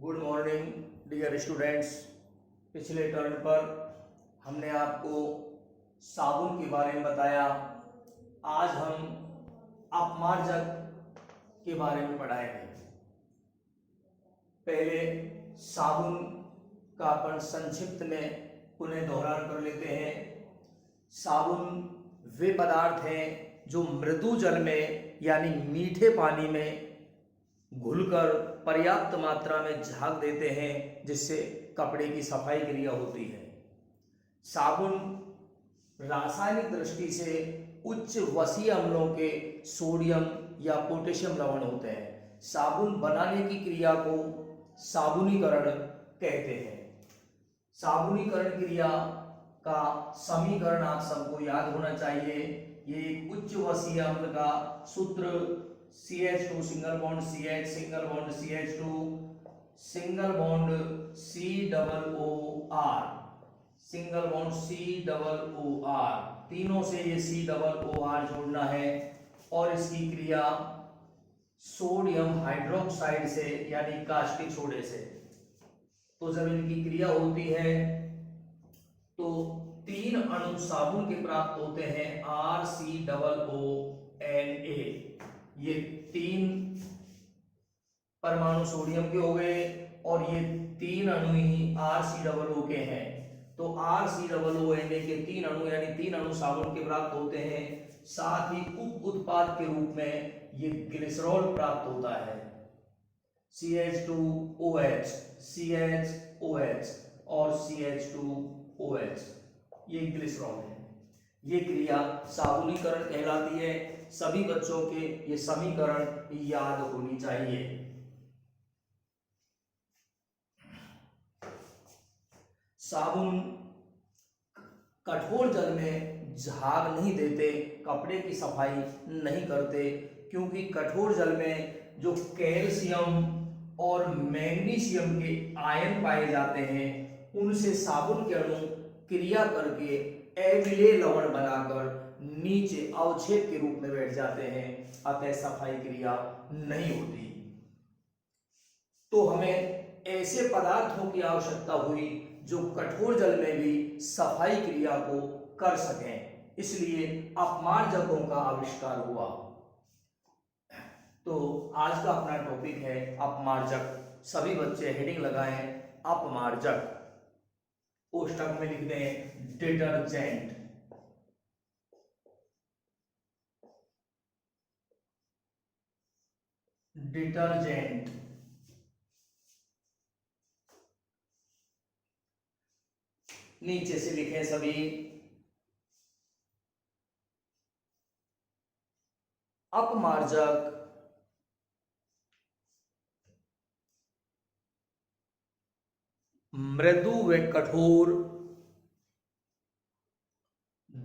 Good morning dear students. पिछले turn पर हमने आपको साबुन के बारे में बताया। आज हम अपमार्जक के बारे में पढ़ाएंगे। पहले साबुन का अपन संक्षिप्त में पुनः दोहरान कर लेते हैं। साबुन वे पदार्थ हैं जो मृदु जल में यानी मीठे पानी में घुलकर पर्याप्त मात्रा में झाग देते हैं, जिससे कपड़े की सफाई क्रिया होती है। साबुन रासायनिक दृष्टि से उच्च वसीय अम्लों के सोडियम या पोटेशियम लवण होते हैं। साबुन बनाने की क्रिया को साबुनीकरण कहते हैं। साबुनीकरण क्रिया का समीकरण आप सबको याद होना चाहिए। ये उच्च वसीय अम्ल का सूत्र CH2 single bond CH single bond CH2 single bond COOR single bond COOR, तीनों से ये COOR जोड़ना है और इसकी क्रिया सोडियम हाइड्रोक्साइड से यानी कास्टिक सोडे से। तो जब इनकी क्रिया होती है तो तीन अणु साबुन के प्राप्त होते हैं RCOONA। ये तीन परमाणु सोडियम के हो गए और ये तीन अणु ही RCOO के हैं। तो RCOONA के तीन अणु यानी तीन अणु साबुन के प्राप्त होते हैं। साथ ही उप उत्पाद के रूप में ये ग्लिसरॉल प्राप्त होता है। CH2OH CHOH और CH2OH ये ग्लिसरॉल है। ये क्रिया साबुनीकरण कहलाती है। सभी बच्चों के ये समीकरण याद होनी चाहिए। साबुन कठोर जल में झाग नहीं देते, कपड़े की सफाई नहीं करते, क्योंकि कठोर जल में जो कैल्शियम और मैग्नीशियम के आयन पाए जाते हैं, उनसे साबुन के अणु क्रिया करके अम्लीय लवण बनाकर नीचे अवक्षेप के रूप में बैठ जाते हैं, अतः सफाई क्रिया नहीं होती। तो हमें ऐसे पदार्थों की आवश्यकता हुई जो कठोर जल में भी सफाई क्रिया को कर सकें, इसलिए अपमार्जकों का आविष्कार हुआ। तो आज का अपना टॉपिक है अपमार्जक। सभी बच्चे हेडिंग लगाएं अपमार्जक, कोष्टक में लिख दें डिटर्जेंट। डिटर्जेंट नीचे से लिखें सभी अपमार्जक मृदु व कठोर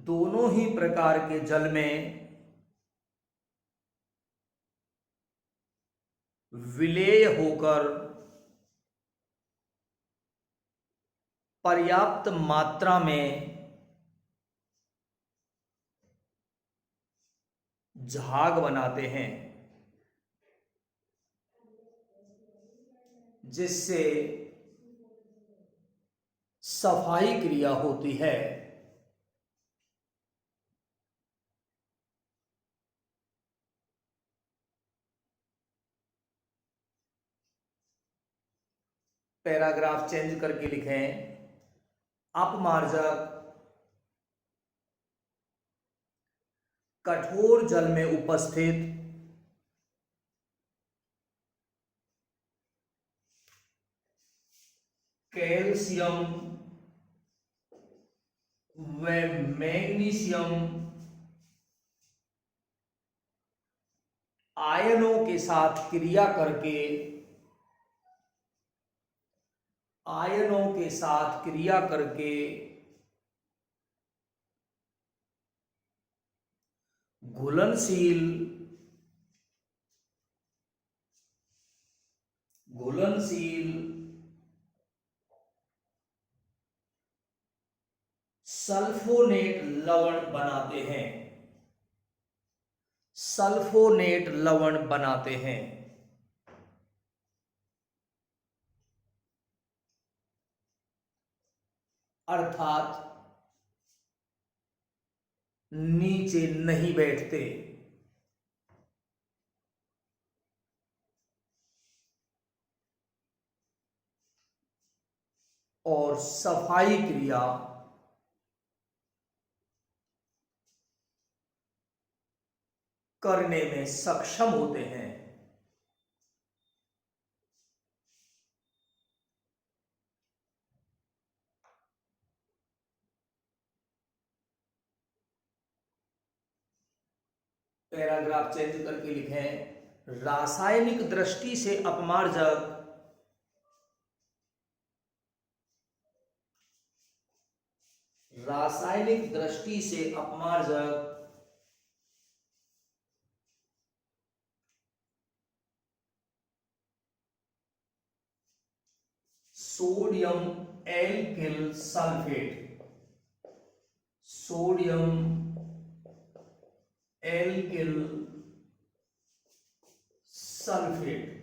दोनों ही प्रकार के जल में विलेय होकर पर्याप्त मात्रा में झाग बनाते हैं, जिससे सफाई क्रिया होती है। पैराग्राफ चेंज करके लिखें अपमार्जक कठोर जल में उपस्थित कैल्शियम व मैग्नीशियम आयनों के साथ क्रिया करके घुलनशील सल्फोनेट लवण बनाते हैं। अर्थात नीचे नहीं बैठते। और सफाई क्रिया करने में सक्षम होते हैं। पैराग्राफ चेंज करके लिखें, रासायनिक दृष्टि से अपमार्जक रासायनिक दृष्टि से अपमार्जक sodium alkyl sulphate, sodium alkyl sulphate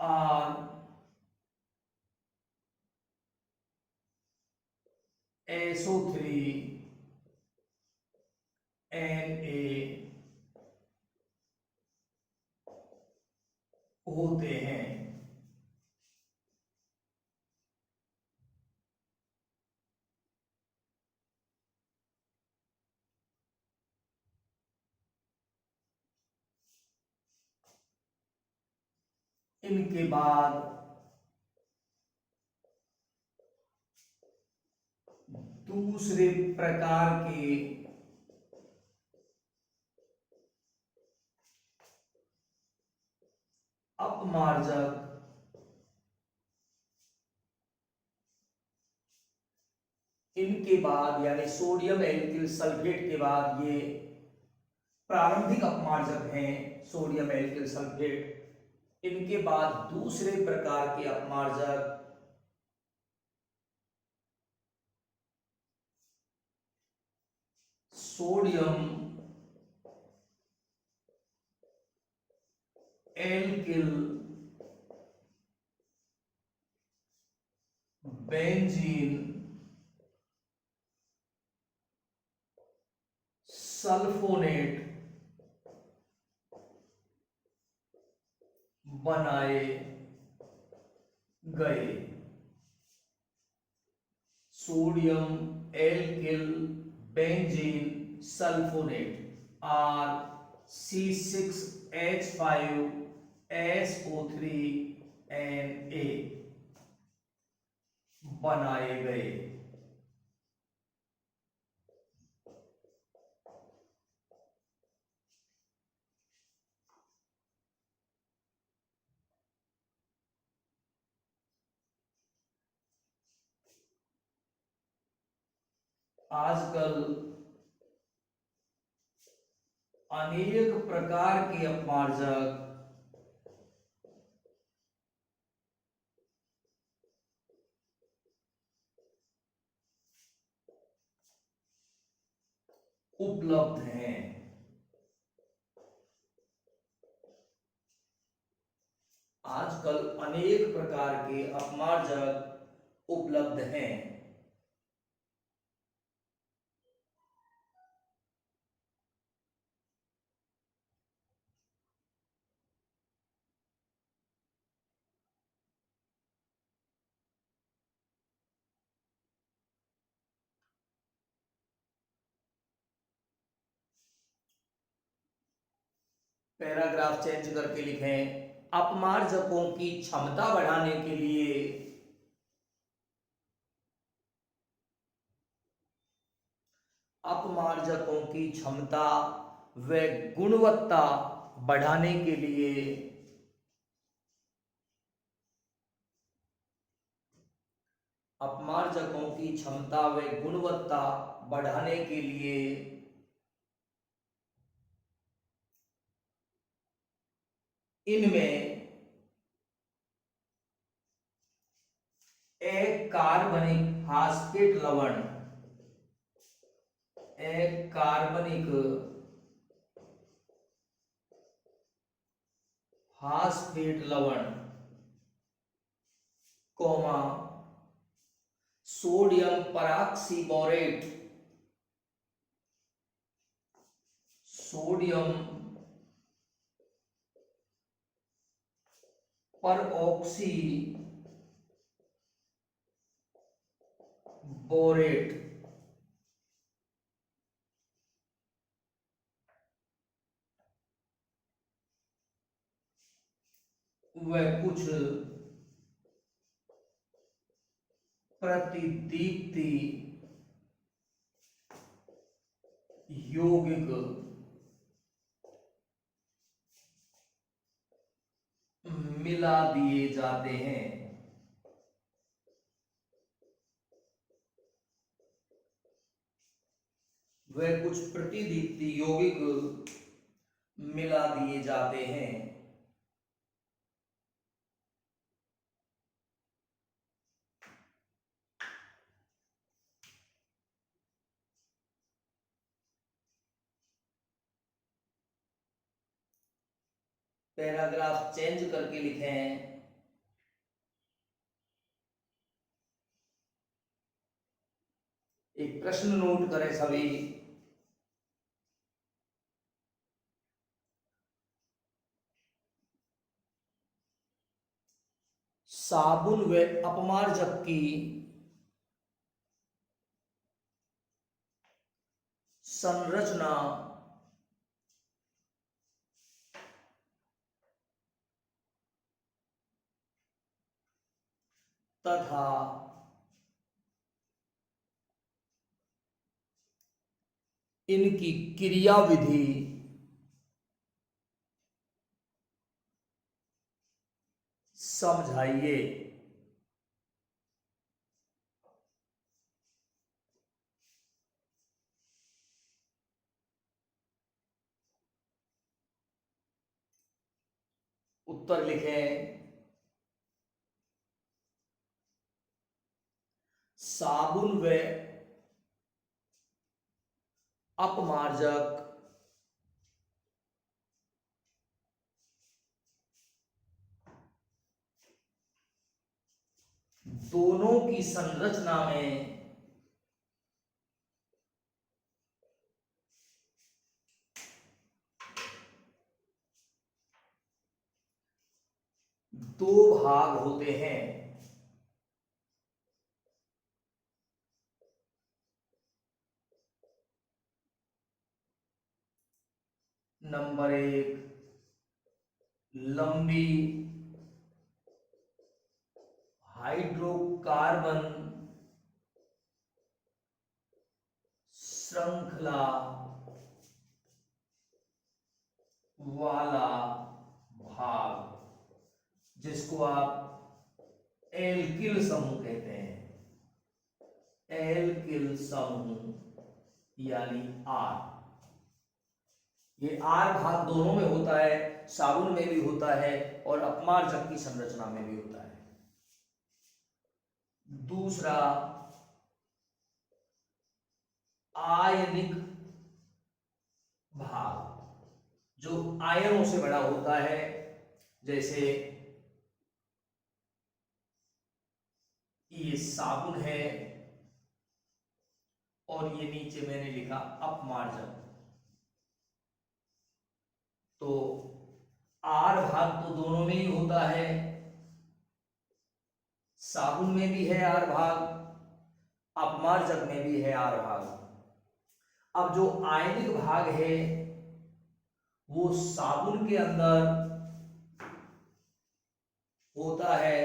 R SO3 Na होते हैं। इनके बाद दूसरे प्रकार के अपमार्जक इनके बाद यानी सोडियम एल्किल सल्फेट के बाद ये प्रारंभिक अपमार्जक हैं सोडियम एल्किल सल्फेट। इनके बाद दूसरे प्रकार के अपमार्जक सोडियम एल्किल बेंजीन सल्फोनेट बनाए गए। Sodium alkyl benzene sulphonate R C6H5SO3Na बनाए गए। आजकल अनेक प्रकार के अपमार्जक उपलब्ध हैं। आजकल अनेक प्रकार के अपमार्जक उपलब्ध हैं। पैराग्राफ चेंज करके लिखें, अपमार्जकों की क्षमता बढ़ाने के लिए अपमार्जकों की क्षमता व गुणवत्ता बढ़ाने के लिए अपमार्जकों की क्षमता व गुणवत्ता बढ़ाने के लिए इनमें एक कार्बनिक फास्फेट लवण एक कार्बनिक फास्फेट लवण, comma sodium peroxyborate, sodium peroxyborate, वह कुछ प्रतिदीप्ति यौगिक मिला दिए जाते हैं। वह कुछ प्रतिदीप्ति यौगिक मिला दिए जाते हैं। पैराग्राफ चेंज करके लिखें। एक प्रश्न नोट करें सभी। साबुन व अपमार्जक की संरचना तथा इनकी क्रियाविधि समझाइए। उत्तर लिखें। साबुन व अपमार्जक दोनों की संरचना में दो भाग होते हैं। नंबर 1, लंबी हाइड्रोकार्बन श्रृंखला वाला भाग, जिसको आप एल्किल समूह कहते हैं। एल्किल समूह यानी आर। ये आर भाग दोनों में होता है, साबुन में भी होता है और अपमार्जक की संरचना में भी होता है। दूसरा, आयनिक भाग, जो आयनों से बड़ा होता है, जैसे ये साबुन है और ये नीचे मैंने लिखा अपमार्जक। तो आर भाग तो दोनों में ही होता है, साबुन में भी है आर भाग, अपमार्जक में भी है आर भाग। अब जो आयनिक भाग है वो साबुन के अंदर होता है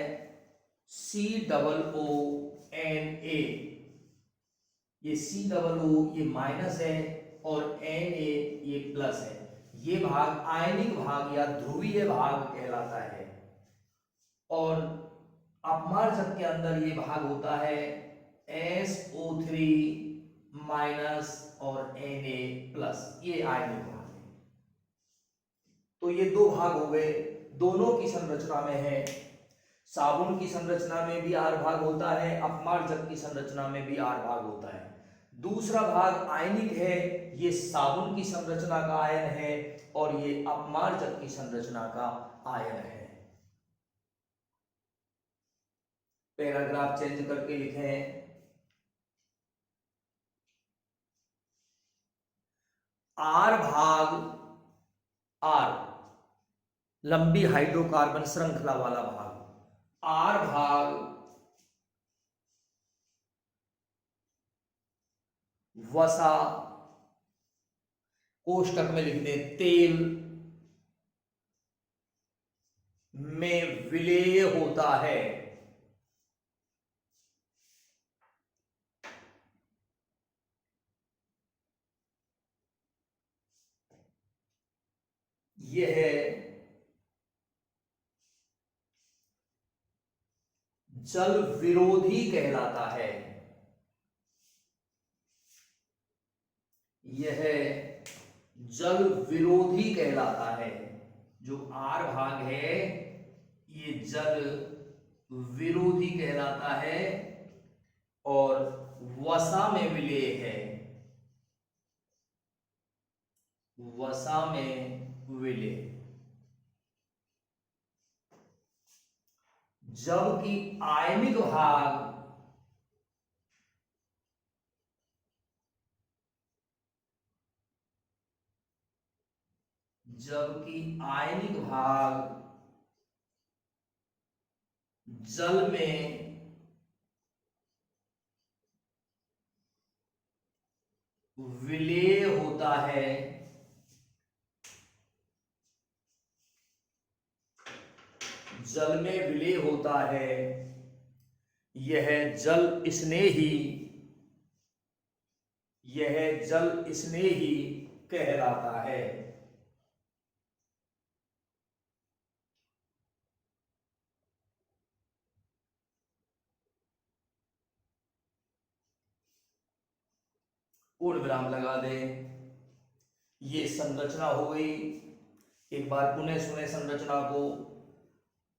COONA। ये COO ये माइनस है और Na ये प्लस है। ये भाग आयनिक भाग या ध्रुवीय भाग कहलाता है। और अपमार्जक के अंदर ये भाग होता है SO3 माइनस और Na प्लस। ये आयनिक भाग है। तो ये दो भाग हो गए, दोनों की संरचना में है। साबुन की संरचना में भी आर भाग होता है, अपमार्जक की संरचना में भी आर भाग होता है। दूसरा भाग आयनिक है, ये साबुन की संरचना का आयन है और ये अपमार्जक की संरचना का आयन है। पैराग्राफ चेंज करके लिखें, आर भाग आर लंबी हाइड्रोकार्बन श्रृंखला वाला भाग, आर भाग वसा, कोष्टक में लिख दें तेल में विलेय होता है। यह जल विरोधी कहलाता है। यह जल विरोधी कहलाता है। जो आर भाग है ये जल विरोधी कहलाता है और वसा में विलेय है, वसा में विलेय। जबकि आयनिक भाग जल में विलेय होता है, जल में विलेय होता है। यह जल स्नेही, यह जल स्नेही कहलाता है। पूर्ण विराम लगा दें। ये संरचना हो गई। एक बार पुनः सुने संरचना को।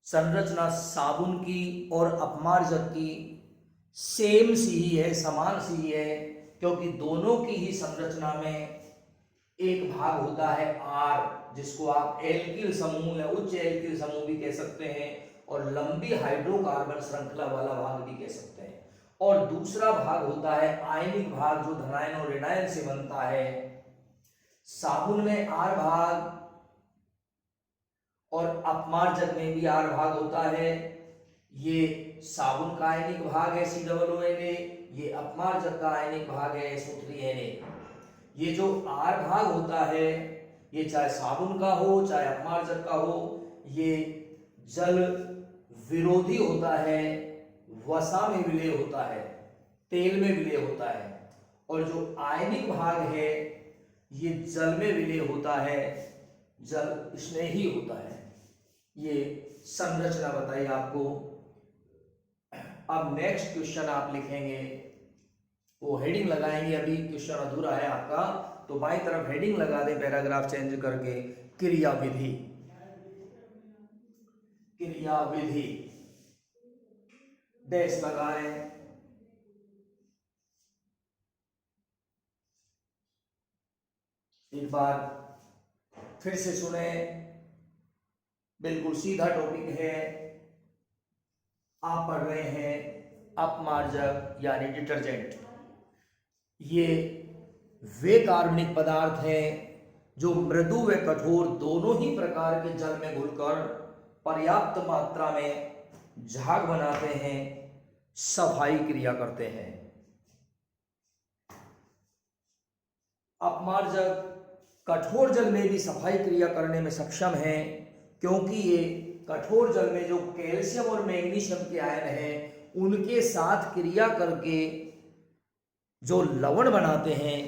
संरचना साबुन की और अपमार्जक की सेम सी ही है, समान सी ही है, क्योंकि दोनों की ही संरचना में एक भाग होता है आर, जिसको आप एल्किल समूह या उच्च एल्किल समूह भी कह सकते हैं, और लंबी हाइड्रोकार्बन श्रृंखला वाला भाग भी कह सकते हैं। और दूसरा भाग होता है आयनिक भाग, जो धनायन और ऋणायन से बनता है। साबुन में आर भाग और अपमार्जक में भी आर भाग होता है। ये साबुन का आयनिक भाग है COONA, ये अपमार्जक का आयनिक भाग है SO3Na। ये जो आर भाग होता है ये चाहे साबुन का हो चाहे अपमार्जक का हो, ये जल विरोधी होता है, वसा में विलेय होता है, तेल में विलेय होता है। और जो आयनिक भाग है ये जल में विलेय होता है, जल स्नेही होता है। ये संरचना बताइए आपको। अब नेक्स्ट क्वेश्चन आप लिखेंगे, वो हेडिंग लगाएंगे। अभी क्वेश्चन अधूरा है आपका, तो बाईं तरफ हेडिंग लगा दें पैराग्राफ चेंज करके, क्रियाविधि। क्रियाविधि डैश लगाएं। एक बार फिर से सुने, बिल्कुल सीधा टॉपिक है। आप पढ़ रहे हैं अपमार्जक यानी डिटर्जेंट। ये वे कार्बनिक पदार्थ हैं जो मृदु व कठोर दोनों ही प्रकार के जल में घुलकर पर्याप्त मात्रा में झाग बनाते हैं, सफाई क्रिया करते हैं। अपमार्जक कठोर जल में भी सफाई क्रिया करने में सक्षम है, क्योंकि ये कठोर जल में जो कैल्शियम और मैग्नीशियम के आयन हैं उनके साथ क्रिया करके जो लवण बनाते हैं,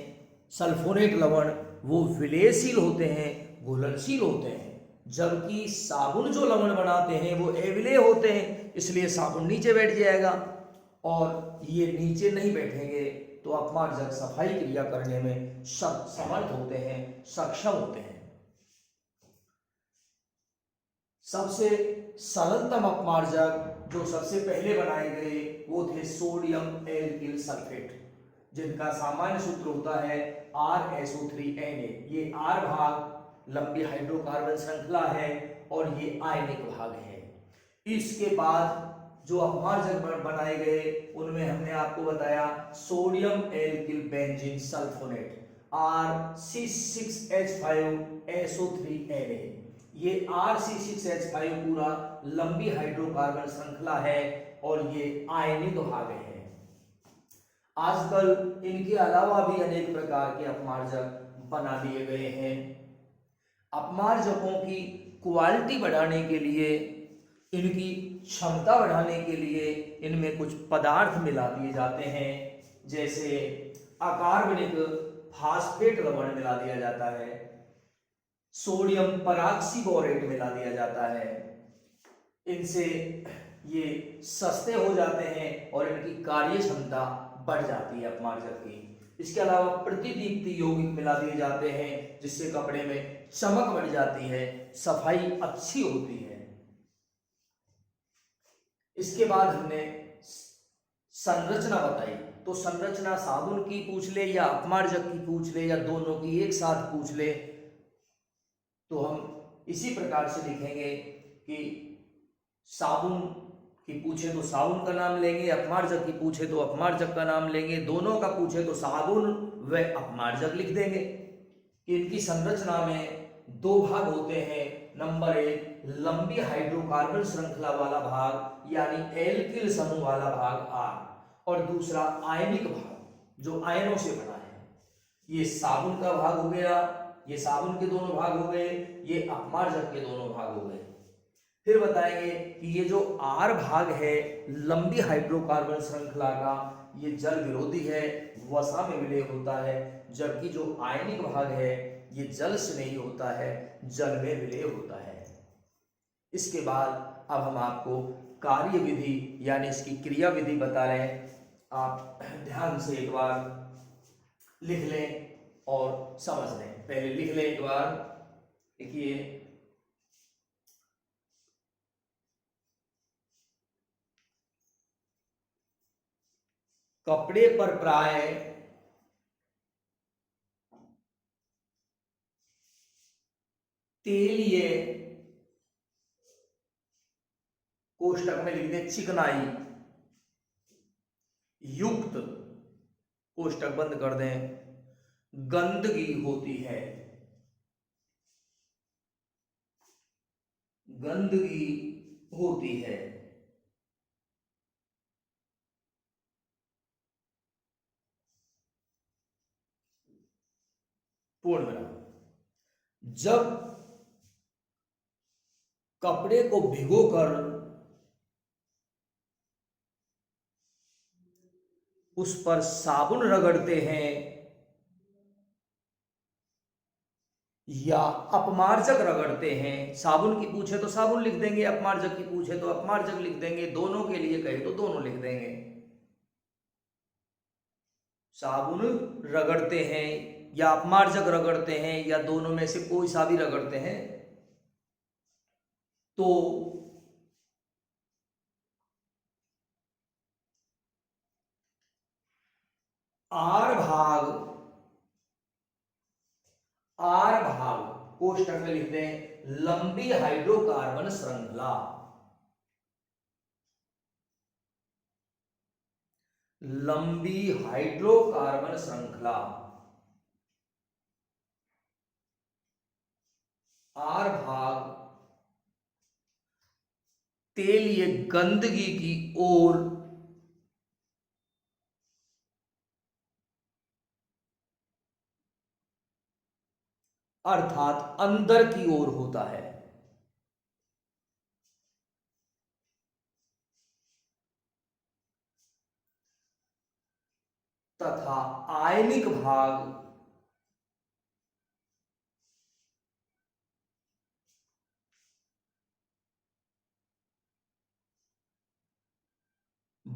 सल्फोनेट लवण, वो विलेयशील होते हैं, घुलनशील होते हैं। जबकि साबुन जो लवण बनाते हैं वो अविलेय होते हैं, इसलिए साबुन नीचे बैठ जाएगा और ये नीचे नहीं बैठेंगे, तो अपमार्जक सफाई क्रिया करने में समर्थ होते हैं, सक्षम होते हैं। सबसे सरलतम अपमार्जक जो सबसे पहले बनाए गए वो थे सोडियम एल्किल सल्फेट, जिनका सामान्य सूत्र होता है RSO3Na। ये आर भाग लंबी हाइड्रोकार्बन श्रृंखला है और ये आयनिक भाग है। इसके बाद जो अपमार्जक बनाए गए उनमें हमने आपको बताया sodium alkyl benzene sulfonate RC6H5SO3Na। ये RC6H5 पूरा लंबी हाइड्रोकार्बन श्रृंखला है और ये आयनिक भाग है। आजकल इनके अलावा भी अनेक प्रकार के अपमार्जक बना लिए गए हैं। अपमार्जकों की क्वालिटी बढ़ाने के लिए, इनकी क्षमता बढ़ाने के लिए इनमें कुछ पदार्थ मिला दिए जाते हैं, जैसे अकार्बनिक फास्फेट लवण मिला दिया जाता है, सोडियम पराक्सीबोरेट मिला दिया जाता है। इनसे ये सस्ते हो जाते हैं और इनकी कार्य क्षमता बढ़ जाती है अपमार्जक की। इसके अलावा प्रतिदीप्ति यौगिक मिला दिए जाते हैं, जिससे कपड़े में चमक बढ़ जाती है, सफाई अच्छी होती है। इसके बाद हमने संरचना बताई, तो संरचना साबुन की पूछ ले या अपमार्जक की पूछ ले या दोनों की एक साथ पूछ ले, तो हम इसी प्रकार से लिखेंगे कि साबुन की पूछे तो साबुन का नाम लेंगे, अपमार्जक की पूछे तो अपमार्जक का नाम लेंगे, दोनों का पूछे तो साबुन व अपमार्जक लिख देंगे। कि इनकी संरचना में दो भाग होते हैं। नंबर एक, लंबी हाइड्रोकार्बन श्रृंखला वाला भाग यानी एल्किल समूह वाला भाग R, और दूसरा आयनिक भाग जो आयनों से बना है। ये साबुन का भाग हो गया, ये साबुन के दोनों भाग हो गए, ये अपमार्जक के दोनों भाग हो गए। फिर बताएंगे कि ये जो R भाग है लंबी हाइड्रोकार्बन श्रृंखला का, ये जल विरोधी है, वसा में विलय होता है, जबकि जो आयनिक भाग है ये जल स्नेही होता है, जल में विलय होता है। इसके बाद अब हम आपको कार्य विधि यानी इसकी क्रिया विधि बता रहे हैं। आप ध्यान से एक बार लिख लें और समझ लें। पहले लिख लें एक बार, देखिए कपड़े पर प्राय तेलीय, कोष्टक में लिख दें चिकनाई युक्त, कोष्टक बंद कर दें, गंदगी होती है, गंदगी होती है। पूर्ण विराम। जब कपड़े को भिगोकर उस पर साबुन रगड़ते हैं या अपमार्जक रगड़ते हैं, साबुन की पूछे तो साबुन लिख देंगे, अपमार्जक की पूछे तो अपमार्जक लिख देंगे, दोनों के लिए कहे तो दोनों लिख देंगे। साबुन रगड़ते हैं या अपमार्जक रगड़ते हैं या दोनों में से कोई सा भी रगड़ते हैं, तो आर भाग कोष्टक में लिख दें लंबी हाइड्रोकार्बन श्रृंखला, लंबी हाइड्रोकार्बन श्रृंखला आर भाग तेलीय गंदगी की ओर अर्थात अंदर की ओर होता है, तथा आयनिक भाग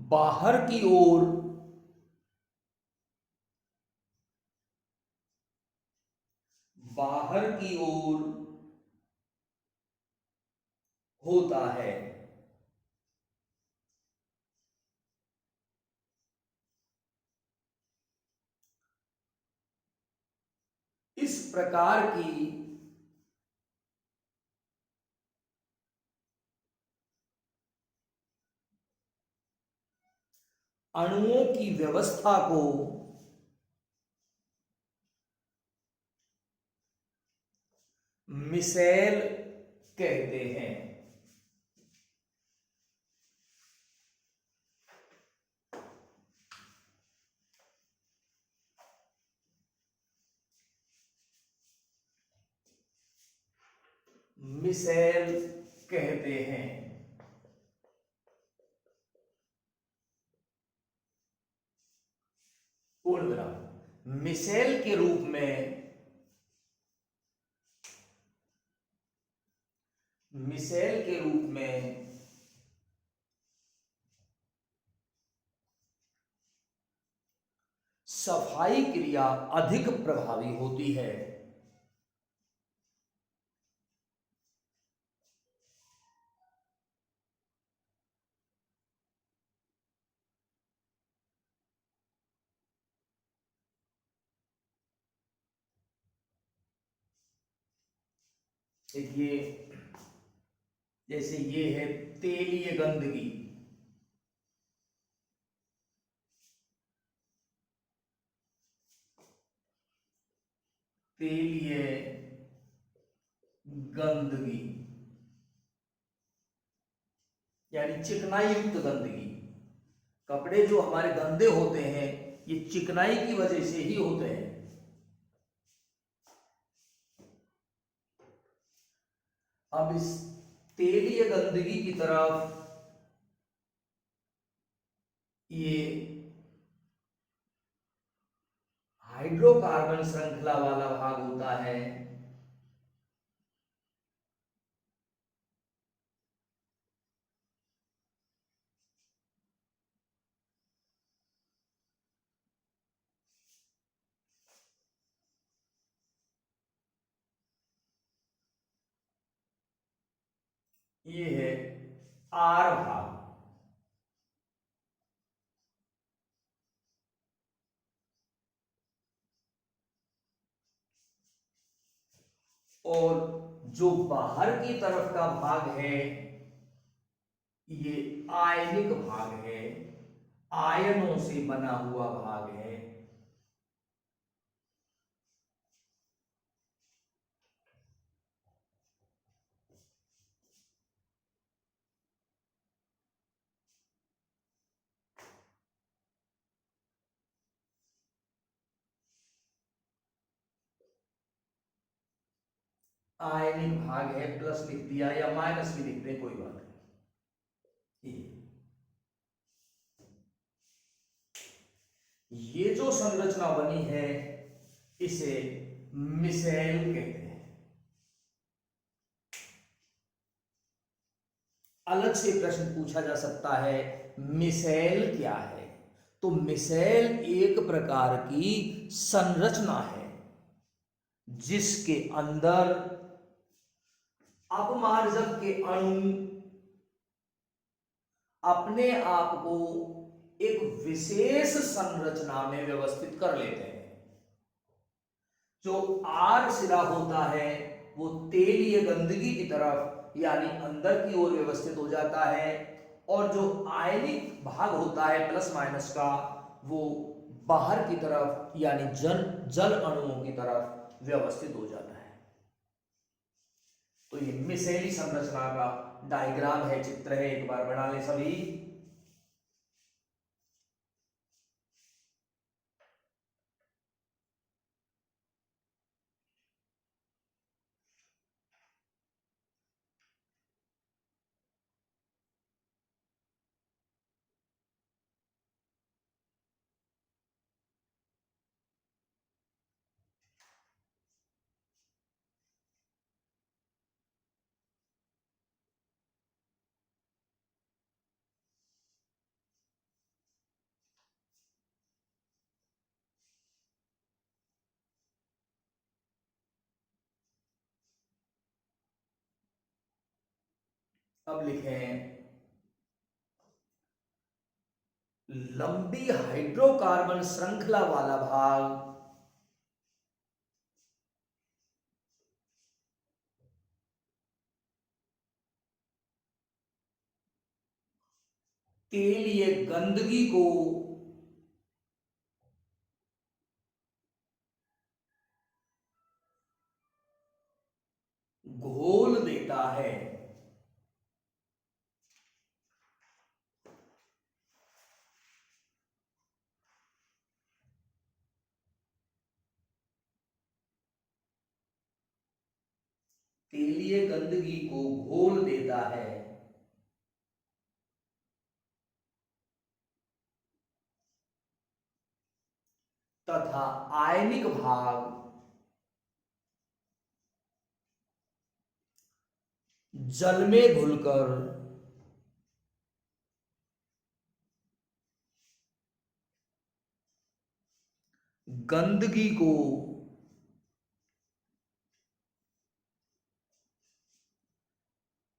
बाहर की ओर होता है। इस प्रकार की अणुओं की व्यवस्था को मिसेल कहते हैं। मिसेल कहते हैं। पूर्ण विराम। मिसेल के रूप में सफाई क्रिया अधिक प्रभावी होती है। देखिए, जैसे ये है तेलीय गंदगी, तेलीय गंदगी यानी चिकनाई युक्त गंदगी। कपड़े जो हमारे गंदे होते हैं ये चिकनाई की वजह से ही होते हैं। अब इस तेलीय गंदगी की तरफ ये हाइड्रोकार्बन श्रृंखला वाला भाग होता है। ये है आर भाग। और जो बाहर की तरफ का भाग है ये आयनिक भाग है, आयनों से बना हुआ भाग है। आयनिक भाग है, प्लस लिख दिया या माइनस भी लिख दें, कोई बात नहीं। ये जो संरचना बनी है इसे मिसेल कहते हैं। अलग से प्रश्न पूछा जा सकता है मिसेल क्या है। तो मिसेल एक प्रकार की संरचना है जिसके अंदर अपमार्जक के अणु अपने आप को एक विशेष संरचना में व्यवस्थित कर लेते हैं। जो आर सिरा होता है वो तेलीय गंदगी की तरफ यानी अंदर की ओर व्यवस्थित हो जाता है, और जो आयनिक भाग होता है प्लस माइनस का वो बाहर की तरफ यानी जल अणुओं की तरफ व्यवस्थित हो जाता है। तो ये मिसेली संरचना का डायग्राम है, चित्र है, एक बार बना ले सभी। अब लिखें लंबी हाइड्रोकार्बन श्रृंखला वाला भाग तेलीय गंदगी को घोल देता है। तेलीय गंदगी को घोल देता है। तथा आयनिक भाग जल में घुलकर गंदगी को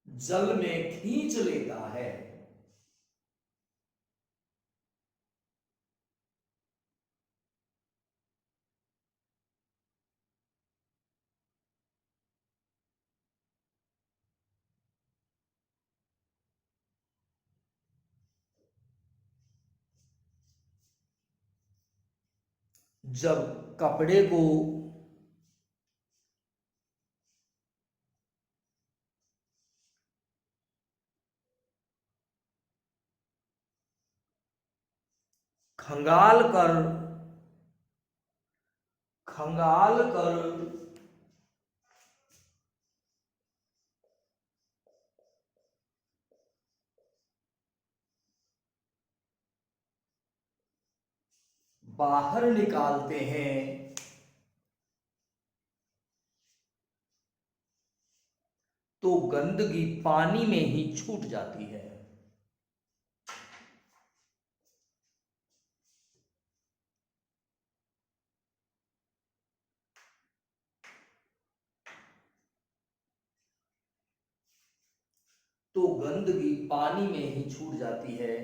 जल में खींच लेता है। जब कपड़े को खंगाल कर बाहर निकालते हैं तो गंदगी पानी में ही छूट जाती है। तो गंदगी पानी में ही छूट जाती है।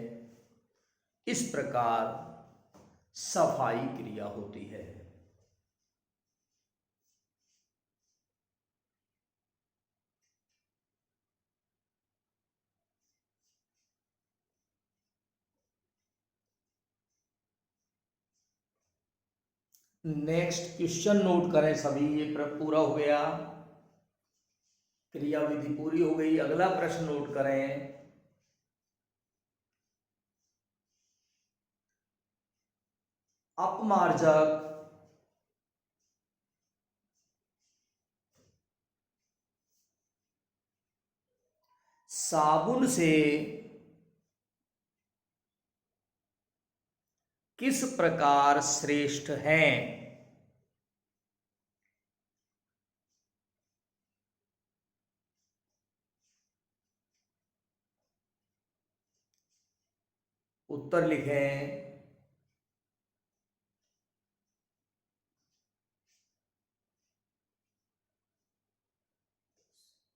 इस प्रकार सफाई क्रिया होती है। नेक्स्ट क्वेश्चन नोट करें सभी। ये पूरा हो गया, क्रिया विधि पूरी हो गई। अगला प्रश्न नोट करें। अपमार्जक साबुन से किस प्रकार श्रेष्ठ हैं? उत्तर लिखें।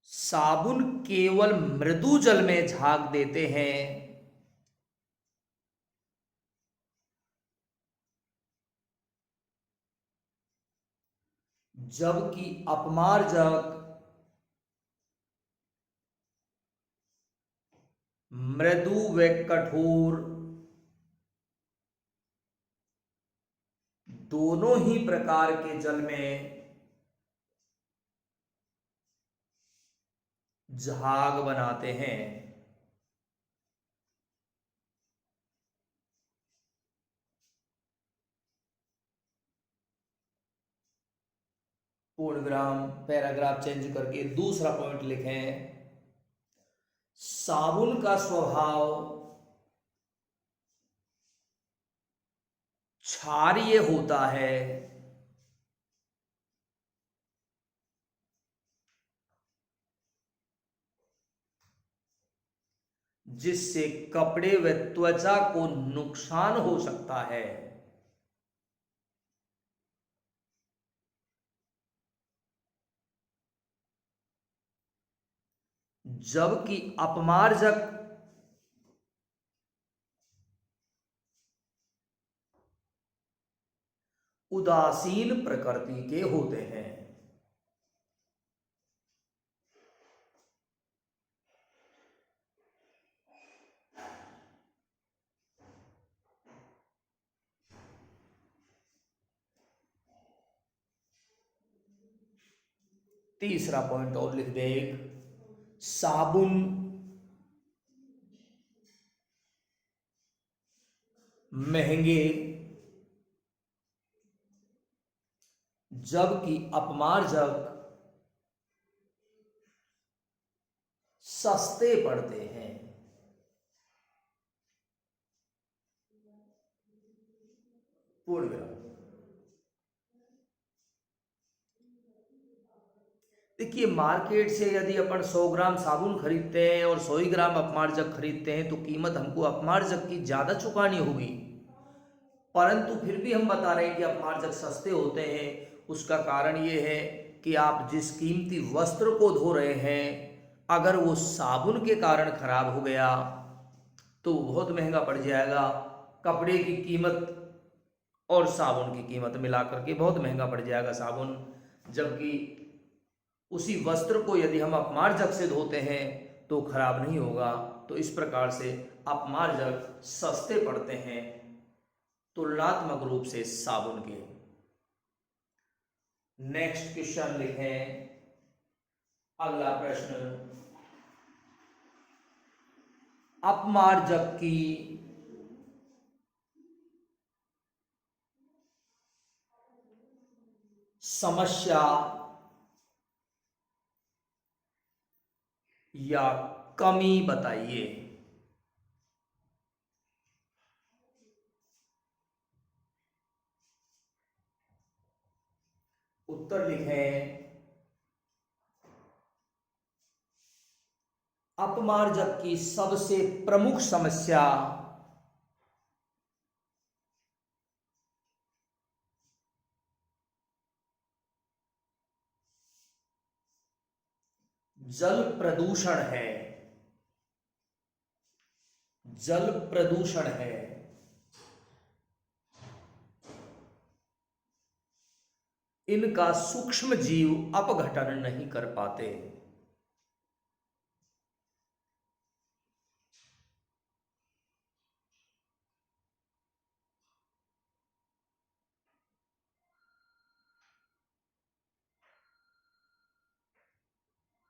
साबुन केवल मृदु जल में झाग देते हैं, जबकि अपमार्जक मृदु व कठोर दोनों ही प्रकार के जल में झाग बनाते हैं। पूर्णविराम, पैराग्राफ चेंज करके दूसरा पॉइंट लिखें। साबुन का स्वभाव क्षारीय होता है, जिससे कपड़े व त्वचा को नुकसान हो सकता है। जबकि अपमार्जक उदासीन प्रकृति के होते हैं। तीसरा पॉइंट और लिख दे, साबुन महंगे जबकि अपमार्जक सस्ते पड़ते हैं। पूर्ण विराम। देखिए, मार्केट से यदि अपन 100 ग्राम साबुन खरीदते हैं और 100 ही ग्राम अपमार्जक खरीदते हैं तो कीमत हमको अपमार्जक की ज्यादा चुकानी होगी, परंतु फिर भी हम बता रहे हैं कि अपमार्जक सस्ते होते हैं। उसका कारण ये है कि आप जिस कीमती वस्त्र को धो रहे हैं, अगर वो साबुन के कारण खराब हो गया तो वो बहुत महंगा पड़ जाएगा। कपड़े की कीमत और साबुन की कीमत मिलाकर के बहुत महंगा पड़ जाएगा साबुन, जबकि उसी वस्त्र को यदि हम अपमार्जक से धोते हैं तो खराब नहीं होगा। तो इस प्रकार से अपमार्जक सस्ते पड़ते हैं तुलनात्मक रूप से साबुन के। नेक्स्ट क्वेश्चन लिखें, अगला प्रश्न, अपमार्जक की समस्या या कमी बताइए। उत्तर लिखें, अपमार्जक की सबसे प्रमुख समस्या जल प्रदूषण है। जल प्रदूषण है। इनका सूक्ष्म जीव अपघटन नहीं कर पाते।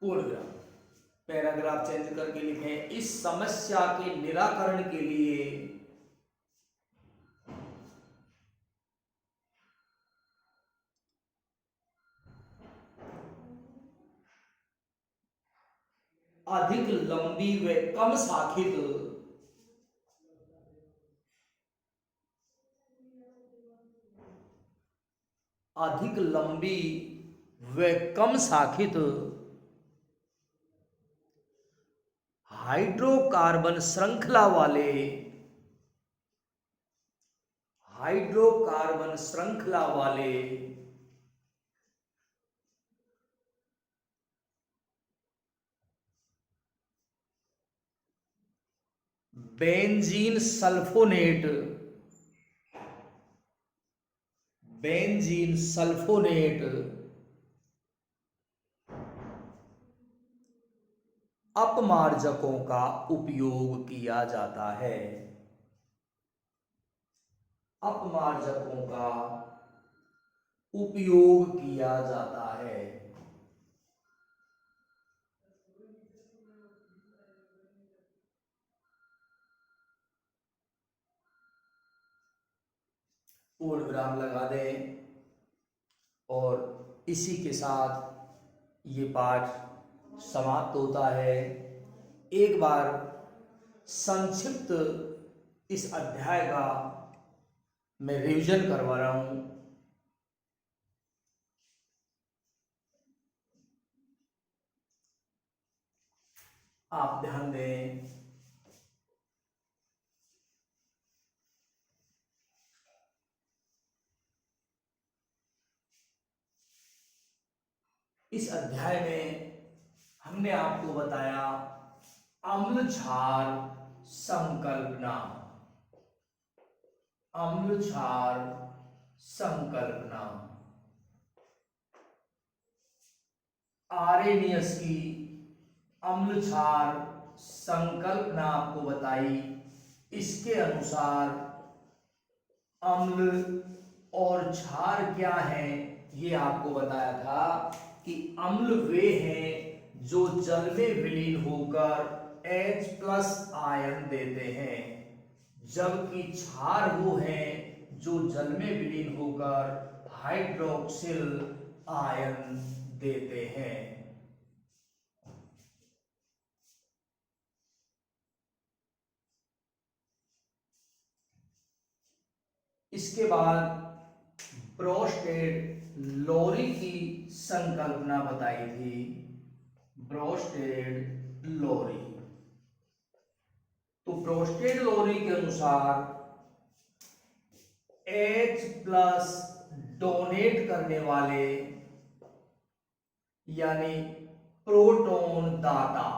पूर्ण विराम। पैराग्राफ चेंज करके लिखें, इस समस्या के निराकरण के लिए अधिक लंबी व कम शाखित अधिक लंबी व कम शाखित हाइड्रोकार्बन श्रृंखला वाले बेंजीन सल्फोनेट अपमार्जकों का उपयोग किया जाता है। अपमार्जकों का उपयोग किया जाता है। पूर्ण विराम लगा दें और इसी के साथ ये पाठ समाप्त होता है। एक बार संक्षिप्त इस अध्याय का मैं रिवीजन करवा रहा हूं। आप ध्यान दें, इस अध्याय में हमने आपको बताया अम्ल क्षार संकल्पना। अम्ल क्षार संकल्पना, आर्हेनियस की अम्ल क्षार संकल्पना आपको बताई। इसके अनुसार अम्ल और क्षार क्या है ये आपको बताया था। कि अम्ल वे हैं जो जल में विलीन होकर H प्लस आयन देते हैं, जबकि क्षार वो हैं जो जल में विलीन होकर हाइड्रोक्सिल आयन देते हैं। इसके बाद ब्रोस्टेड लोरी की संकल्पना बताई थी। ब्रोस्टेड लोरी, तो ब्रोस्टेड लोरी के अनुसार H प्लस डोनेट करने वाले यानी प्रोटॉन दाता,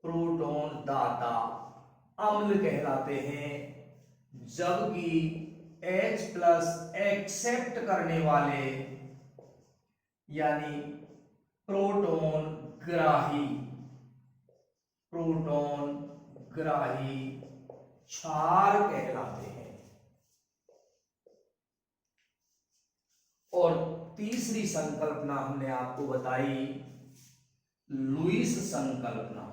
प्रोटॉन दाता अम्ल कहलाते हैं, जबकि H प्लस एक्सेप्ट करने वाले यानी प्रोटॉन ग्राही, प्रोटॉन ग्राही क्षार कहलाते हैं। और तीसरी संकल्पना हमने आपको बताई लुईस संकल्पना।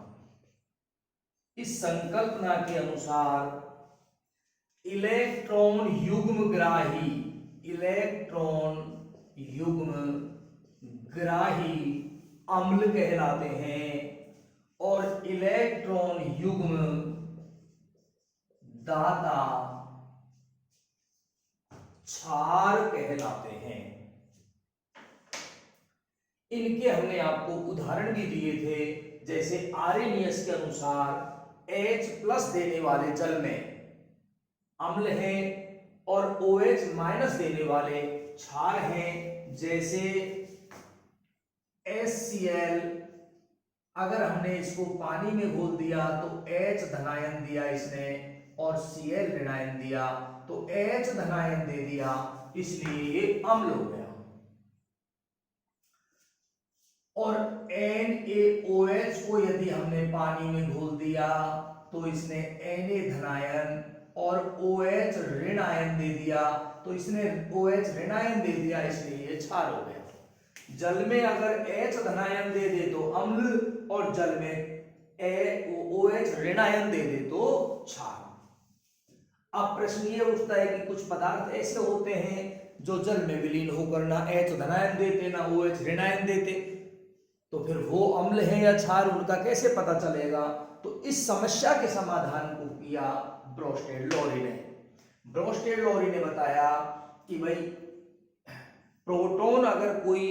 इस संकल्पना के अनुसार इलेक्ट्रॉन युग्मग्राही, इलेक्ट्रॉन युग्मग्राही अम्ल कहलाते हैं और इलेक्ट्रॉन युग्म दाता क्षार कहलाते हैं। इनके हमने आपको उदाहरण भी दिए थे, जैसे आर्हेनियस के अनुसार H प्लस देने वाले जल में अम्ल हैं और OH माइनस देने वाले क्षार हैं, जैसे HCl अगर हमने इसको पानी में घोल दिया तो H धनायन दिया इसने और Cl ऋणायन दिया, तो H धनायन दे दिया, इसलिए ये अम्ल हो गया। और NaOH को यदि हमने पानी में घोल दिया तो इसने Na धनायन और OH ऋण आयन दे दिया, तो इसने OH ऋण आयन दे दिया, इसलिए ये क्षार हो गया। जल में अगर H धनायन दे दे तो अम्ल और जल में OH ऋण आयन दे दे तो क्षार। अब प्रश्न ये उठता है कि कुछ पदार्थ ऐसे होते हैं जो जल में विलीन होकर ना H धनायन देते ना OH ऋण आयन देते, तो फिर वो अम्ल है या क्षार उनका कैसे पता चलेगा? तो इस समस्या के समाधान को किया ब्रोस्टेड लोरी ने। ब्रोस्टेड लोरी ने बताया कि भाई प्रोटॉन अगर कोई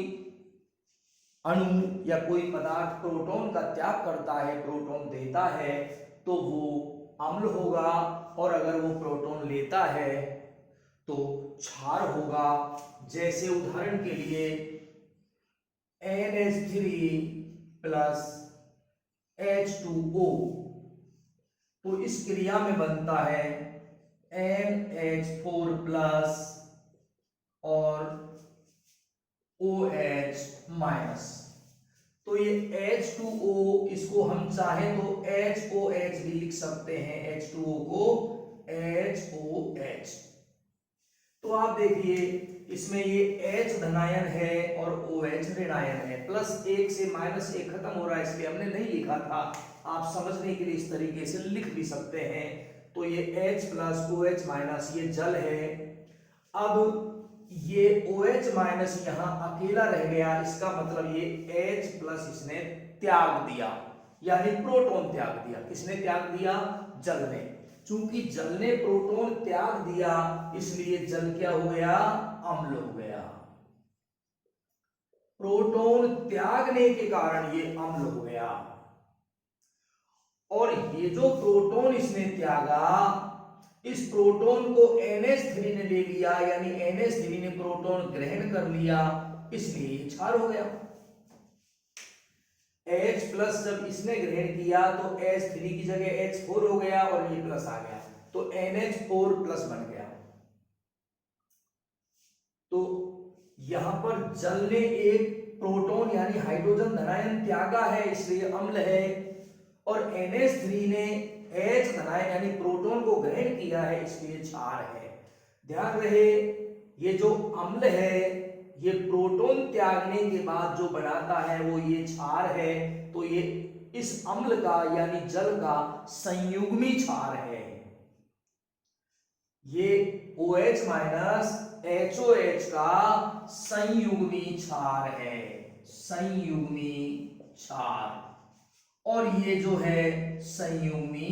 अणु या कोई पदार्थ प्रोटॉन का त्याग करता है, प्रोटॉन देता है, तो वो अम्ल होगा, और अगर वो प्रोटॉन लेता है तो क्षार होगा। जैसे उदाहरण के लिए NH3 प्लस H2O, तो इस क्रिया में बनता है NH4 प्लस और OH माइनस। तो ये H2O, इसको हम चाहें तो HOH भी लिख सकते हैं, H2O को HOH। तो आप देखिए इसमें ये H धनायन है और OH ऋणायन है, प्लस एक से माइनस एक खत्म हो रहा है, इसलिए हमने नहीं लिखा था। आप समझने के लिए इस तरीके से लिख भी सकते हैं। तो ये H प्लस OH माइनस ये जल है। अब ये OH माइनस यहाँ अकेला रह गया, इसका मतलब ये H प्लस इसने त्याग दिया, यानी प्रोटॉन त्याग दिया। किसने त्याग दिया? जल ने। चूंकि जल ने प्रोटॉन त्याग दिया, इसलिए जल क्या हो गया? अम्ल हो गया। प्रोटॉन त्यागने के कारण ये अम्ल हो गया। और ये जो प्रोटॉन इसने त्यागा, इस प्रोटॉन को NH3 ने ले लिया, यानी NH3 ने प्रोटॉन ग्रहण कर लिया, इसलिए क्षार हो गया। H प्लस जब इसने ग्रहण किया तो H3 की जगह H4 हो गया और ये प्लस आ गया, तो NH4 प्लस बन गया। तो यहां पर जल ने एक प्रोटॉन यानी हाइड्रोजन धनायन त्यागा है, इसलिए अम्ल है, और NH3 ने H धनायन यानी प्रोटॉन को ग्रहण किया है, इसलिए क्षार है। ध्यान रहे ये जो अम्ल है ये प्रोटॉन त्यागने के बाद जो बनाता है वो ये क्षार है, तो ये इस अम्ल का यानी जल का संयुग्मी क्षार है। ये OH माइनस HOH का संयुग्मी क्षार है, संयुग्मी क्षार, और ये जो है संयुग्मी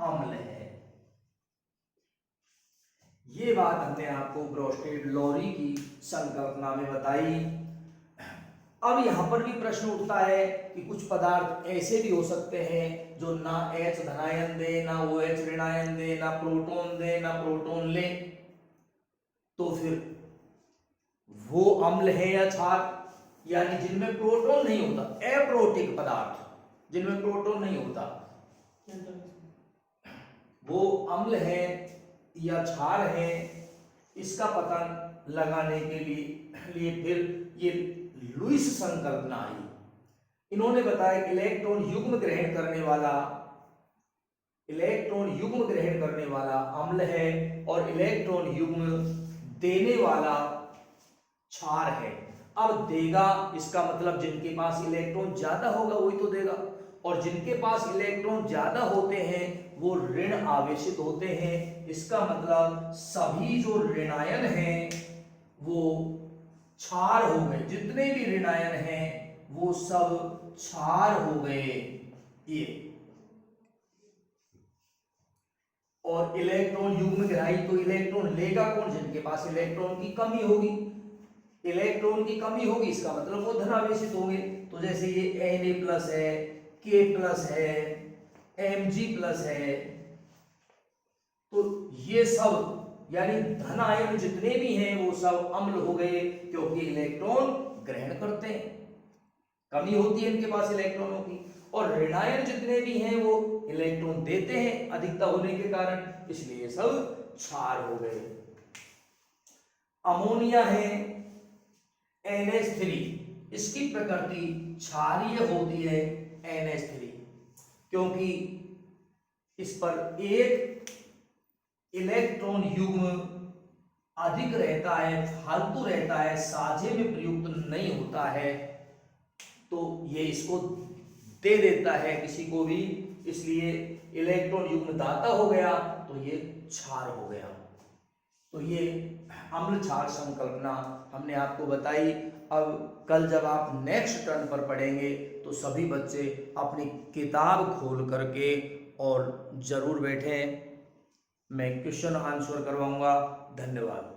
अम्ल है। ये बात हमने आपको ब्रोस्टेड लोरी की संकल्पना में बताई। अब यहां पर भी प्रश्न उठता है कि कुछ पदार्थ ऐसे भी हो सकते हैं जो ना H धनायन दे, ना OH ऋणायन दे, ना प्रोटॉन दे, ना प्रोटॉन ले, तो फिर वो अम्ल है या क्षार, यानी जिनमें प्रोटॉन नहीं होता, अप्रोटिक पदार्थ जिनमें प्रोटॉन नहीं होता, वो अम्ल है या क्षार है। इसका पता लगाने के लिए फिर ये लुईस संकल्पना आई। इन्होंने बताया कि इलेक्ट्रॉन युग्म ग्रहण करने वाला अम्ल है और इलेक्ट्रॉन युग्म देने वाला क्षार है। अब देगा, इसका मतलब जिनके पास इलेक्ट्रॉन ज्यादा होगा वही तो देगा, और जिनके पास इलेक्ट्रॉन ज्यादा होते हैं वो ऋण आवेशित होते हैं। इसका मतलब सभी जो ऋणायन हैं वो क्षार हो गए, जितने भी ऋणायन हैं वो सब क्षार हो गए। ये और इलेक्ट्रॉन युग्म ग्राही, तो इलेक्ट्रॉन लेगा कौन? जिनके पास इलेक्ट्रॉन की कमी होगी। इलेक्ट्रॉन की कमी होगी इसका मतलब वो धनावेशित होंगे। तो जैसे ये Na+ है, K+ है, Mg+ है, तो ये सब यानी धन आयन जितने भी हैं वो सब अम्ल हो गए, क्योंकि इलेक्ट्रॉन ग्रहण करते हैं, कमी होती है इनके पास इलेक्ट्रॉनों की। और ऋणायन जितने भी हैं वो इलेक्ट्रॉन देते हैं अधिकता होने के कारण, इसलिए सब क्षार हो गए। अमोनिया है NH3, इसकी प्रकृति क्षारीय होती है NH3, क्योंकि इस पर एक इलेक्ट्रॉन युग्म अधिक रहता है, फालतू रहता है, साझे में प्रयुक्त नहीं होता है, तो ये इसको दे देता है किसी को भी, इसलिए इलेक्ट्रॉन युग्म दाता हो गया तो ये क्षार हो गया। तो ये अम्ल क्षार संकल्पना हमने आपको बताई। अब कल जब आप नेक्स्ट टर्न पर पढ़ेंगे तो सभी बच्चे अपनी किताब खोल करके और जरूर बैठें, मैं क्वेश्चन आंसर करवाऊंगा। धन्यवाद।